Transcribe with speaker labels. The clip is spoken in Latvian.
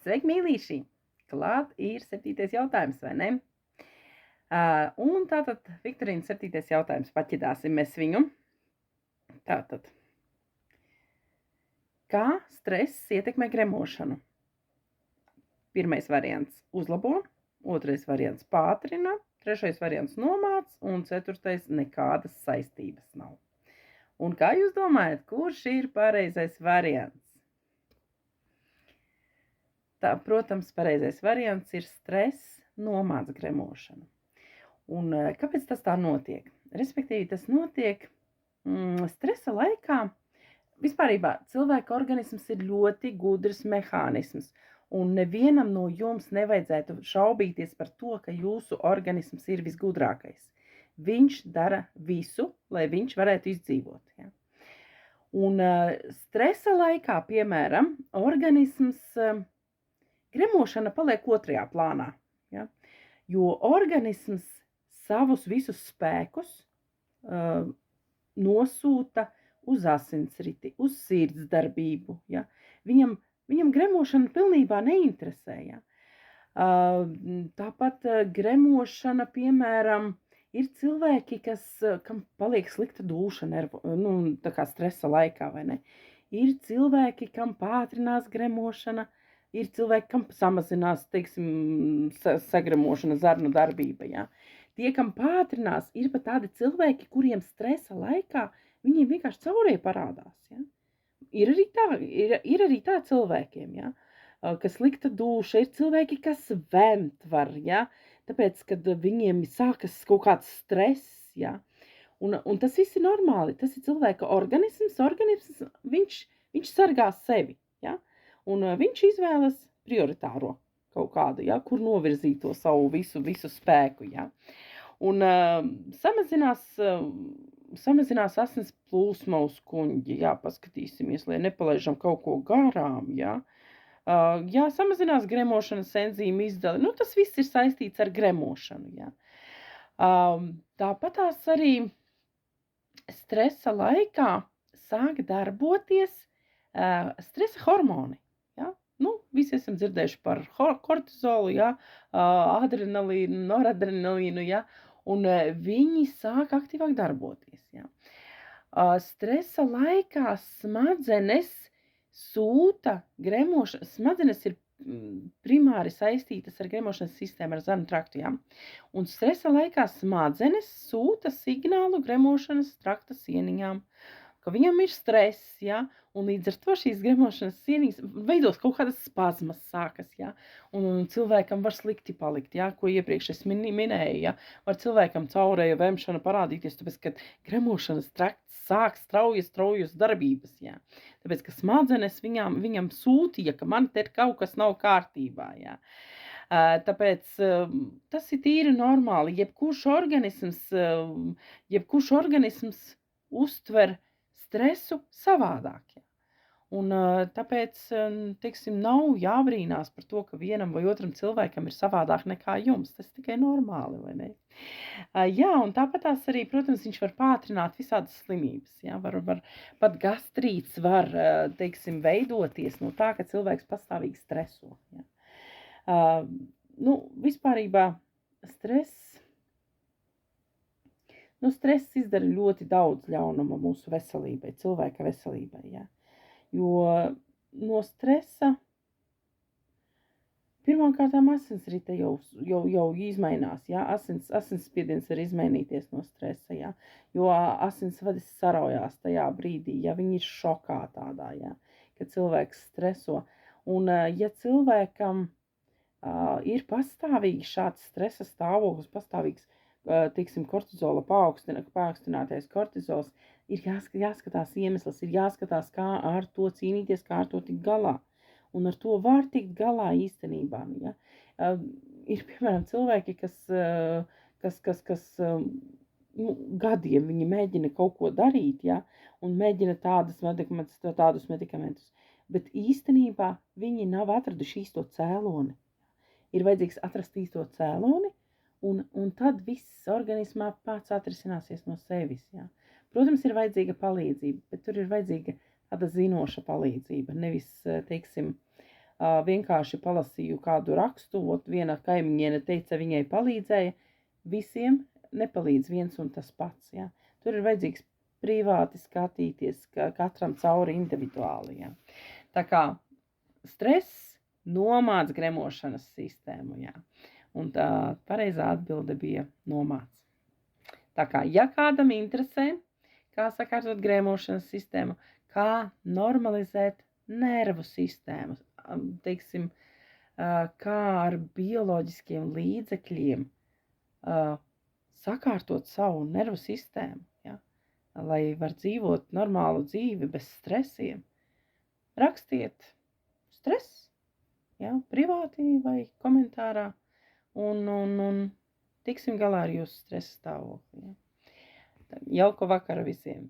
Speaker 1: Sveiki, mīlīši! Klāt ir 7. jautājums, vai ne? Un tātad, Viktorīna, 7. jautājums. Paķidāsim mēs viņu. Tātad. Kā stress ietekmē gremošanu? Pirmais variants uzlabo, otrais variants pātrina, trešais variants nomāc un ceturtais nekādas saistības nav. Un kā jūs domājat, kurš ir pareizais variants? Tā, protams, pareizais variants ir stress nomāc gremošanu. Un kāpēc tas tā notiek? Respektīvi, tas notiek stresa laikā. Vispārībā cilvēka organisms ir ļoti gudrs mehānisms, un nevienam no jums nevajadzētu šaubīties par to, ka jūsu organisms ir visgudrākais. Viņš dara visu, lai viņš varētu izdzīvot. Ja? Un stresa laikā, piemēram, organisms gremošana paliek otrajā plānā, ja? Jo organisms savus visus spēkus nosūta uz asinsriti, uz sirds darbību. Ja? Viņam gremošana pilnībā neinteresē. Ja? Tāpat gremošana, piemēram, ir cilvēki, kam paliek slikta dūša tā kā stresa laikā, vai ne? Ir cilvēki, kam pātrinās gremošana, ir cilvēki, kam samazinās, teiksim, sagremošana, zarnu darbība. Ja? Tie, kam pātrinās, ir pat tādi cilvēki, kuriem stresa laikā viņiem vienkārši caurēji parādās. Ja? Ir arī tā cilvēkiem, ja? Kas slikta dūša, ir cilvēki, kas vemt var, ja? Tāpēc, kad viņiem sākas kaut kāds stress, ja? Un tas viss ir normāli, tas ir cilvēka organisms, viņš sargā sevi, ja? Un viņš izvēlas prioritāro kaut kādu, ja, kur novirzīt to savu visu spēku, ja. Un samazinās asins plūsma uz kuņģi, jā, paskatīsimies, lai nepalaižam kaut ko garām, ja. Jā, samazinās gremošanas enzīmu izdali, tas viss ir saistīts ar gremošanu, ja. Tāpatās arī stresa laikā sāk darboties stresa hormoni. Visi esam dzirdējuši par kortizolu, ja, adrenalīnu, noradrenalīnu, ja, un viņi sāk aktīvāk darboties. Ja. Stresa laikā smadzenes sūta gremošanu, smadzenes ir primāri saistītas ar gremošanas sistēmu, ar zarnu traktu. Ja. Un stresa laikā smadzenes sūta signālu gremošanas trakta sieniņām, ka viņam ir stress, ja, un līdz ar to šīs gremošanas sieniņas veidos kaut kādas spazmas sākas, ja, un cilvēkam var slikti palikt, ja, ko iepriekš es minēju, ja, var cilvēkam caurēja vemšana parādīties, tāpēc, ka gremošanas trakts sāk straujas darbības, ja, tāpēc, ka smadzenes viņam sūtīja, ka man te kaut kas nav kārtībā, ja. Tāpēc tas ir tīri normāli, jebkurš organisms uztver stresu savādāk. Ja. Un tāpēc, teiksim, nav jābrīnās par to, ka vienam vai otram cilvēkam ir savādāk nekā jums. Tas tikai normāli, vai ne? Jā, un tāpatās arī, protams, viņš var pātrināt visādas slimības. Ja. Var pat gastrīts var, teiksim, veidoties no tā, ka cilvēks pastāvīgi streso. Ja. Vispārībā stress izdara ļoti daudz ļaunuma mūsu veselībai, cilvēka veselībai, ja. Jo no stresa pirmkārtām asinsrite jau izmainās, ja. Asinsspiediens var izmainīties no stresa, ja. Jo asinsvadis saraujās tajā brīdī, ja viņi ir šokā tādā, ja, kad cilvēks streso. Un ja cilvēkam ir pastāvīgi šāds stresa stāvoklis, pastāvīgs, teiksim, kortizola paaugstinātais kortizols, ir jāskatās iemesls, ir jāskatās, kā ar to cīnīties, kā ar to tikt galā. Un ar to var tikt galā īstenībā. Ja? Ir, piemēram, cilvēki, kas gadiem viņi mēģina kaut ko darīt, ja? Un mēģina tādus medikamentus, bet īstenībā viņi nav atraduši īsto cēloni. Ir vajadzīgs atrast īsto cēloni, un tad viss organismā pats atrisināsies no sevis. Ja. Protams, ir vajadzīga palīdzība, bet tur ir vajadzīga tāda zinoša palīdzība, nevis, teiksim, vienkārši palasīju kādu rakstu, viena kaimiņiene teica, viņai palīdzēja, visiem nepalīdz viens un tas pats, ja. Tur ir vajadzīgs privāti skatīties, katram cauri individuāli, ja. Tā kā stress nomāc gremošanas sistēmu, jā. Un tā pareizā atbilde bija nomāc. Tā kā, ja kādam interesē, kā sakārtot gremošanas sistēmu, kā normalizēt nervu sistēmu, teiksim, kā ar bioloģiskiem līdzekļiem sakārtot savu nervu sistēmu, ja, lai var dzīvot normālu dzīvi bez stresiem, rakstiet stress, ja, privāti vai komentārā, un tiksim galā ar jūsu stresa stāvokli. Ja. Jauku vakaru visiem!